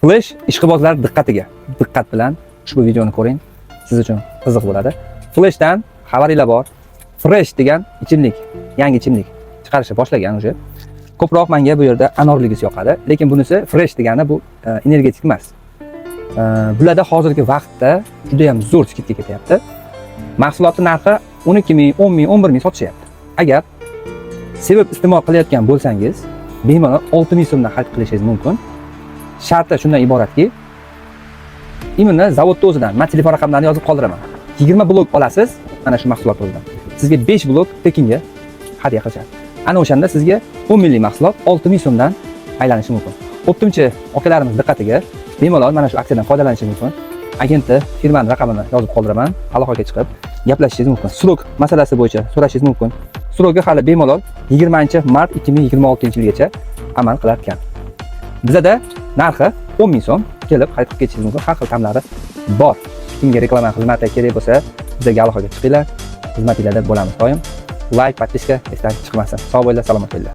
Flash ishqibozlar diqqat bilan ushbu videoni ko'ring. Siz uchun qiziq bo'ladi. Flashdan xabaringlar bor. Fresh degan ichimlik, yangi ichimlik chiqarishni boshlagan o'sha. Ko'proq menga bu yerda anorligisi yoqadi, lekin bunisi fresh degani bu energetik emas. Bularda hozirgi vaqtda juda ham zo'r skidga ketyapti. Mahsulotning narxi 12 ming, 10 ming, 11 ming sotishyapti. Agar sevib iste'mol qilayotgan bo'lsangiz, bemalol 6 ming so'mdan xarid qilishingiz mumkin. Sharti shundan iboratki, imini zavodda o'zidan men telefon raqamlarini yozib qoldiraman. 20 blok olasiz, mana shu mahsulot o'zidan. Sizga 5 blok tekinga hadya qilishadi. Ana o'shanda sizga 10 minglik mahsulot 6 ming so'mdan aylanishi mumkin. O'ttimchi akalarimiz diqqatiga, bemalol mana shu aksiyadan foydalanishingiz mumkin. Agenti firmaning raqamini yozib qoldiraman, aloqaga chiqib gaplashishingiz mumkin. Srok masalasi bo'yicha so'rashingiz mumkin. Srokga hali bemalol 20-mart 2026-yilgacha amal qilar ekan. Bizda narxi 10 ming so'm, kelib xarid qilib ketishingiz mumkin. Har xil ta'mlari bor. Kimga reklama xizmati kerak bo'lsa, bizga aloqaga chiqinglar. Xizmatingizda bo'lamiz doim. Like, podpiska esdan chiqmasin. Sog' bo'linglar, salomat bo'linglar.